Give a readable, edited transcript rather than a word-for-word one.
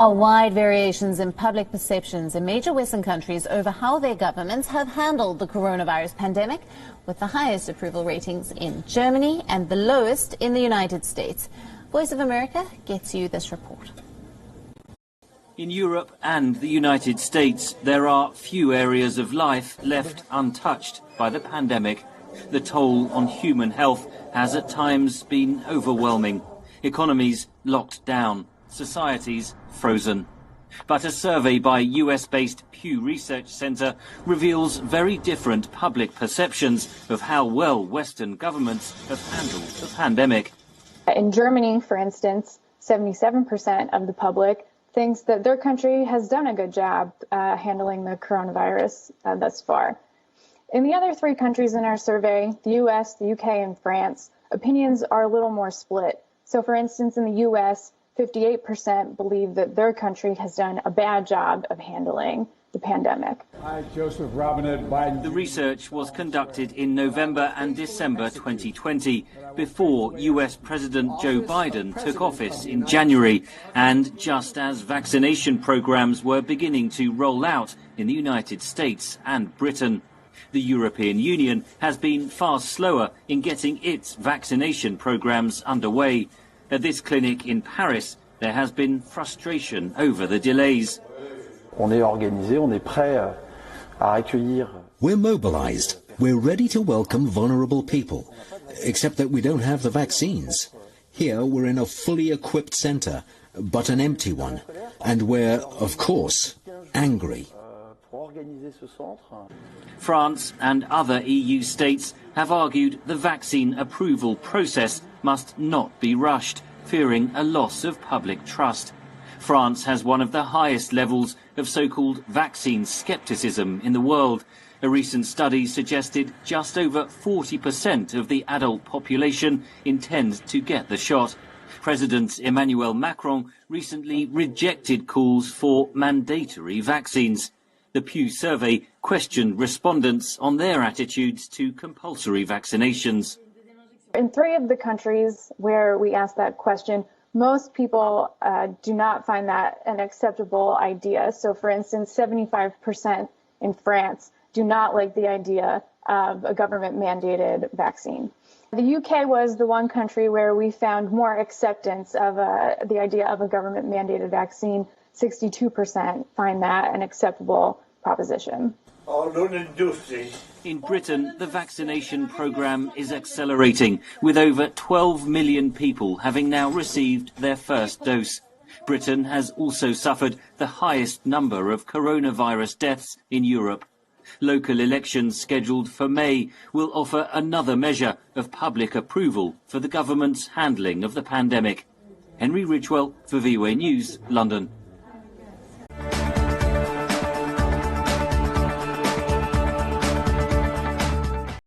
Are wide variations in public perceptions in major Western countries over how their governments have handled the coronavirus pandemic, with the highest approval ratings in Germany and the lowest in the United States. Voice of America gets you this report. In Europe and the United States, there are few areas of life left untouched by the pandemic. The toll on human health has at times been overwhelming. Economies locked down, societies frozen. But a survey by US-based Pew Research Center reveals very different public perceptions of how well Western governments have handled the pandemic. In Germany, for instance, 77% of the public thinks that their country has done a good job handling the coronavirus thus far. In the other three countries in our survey, the US, the UK, and France, opinions are a little more split. So, for instance, in the US, 58% believe that their country has done a bad job of handling the pandemic. The research was conducted in November and December 2020, before US President Joe Biden took office in January, and just as vaccination programs were beginning to roll out in the United States and Britain. The European Union has been far slower in getting its vaccination programs underway. At this clinic in Paris, there has been frustration over the delays. We're mobilized. We're ready to welcome vulnerable people, except that we don't have the vaccines. Here we're in a fully equipped center, but an empty one. And we're, of course, angry. France and other EU states have argued the vaccine approval process must not be rushed, fearing a loss of public trust. France has one of the highest levels of so-called vaccine skepticism in the world. A recent study suggested just over 40% of the adult population intend to get the shot. President Emmanuel Macron recently rejected calls for mandatory vaccines. The Pew survey questioned respondents on their attitudes to compulsory vaccinations. In three of the countries where we asked that question, most people do not find that an acceptable idea. So, for instance, 75% in France do not like the idea of a government-mandated vaccine. The UK was the one country where we found more acceptance of the idea of a government-mandated vaccine. 62% find that an acceptable proposition. In Britain, the vaccination programme is accelerating, with over 12 million people having now received their first dose. Britain has also suffered the highest number of coronavirus deaths in Europe. Local elections scheduled for May will offer another measure of public approval for the government's handling of the pandemic. Henry Ridgwell for VOA News, London.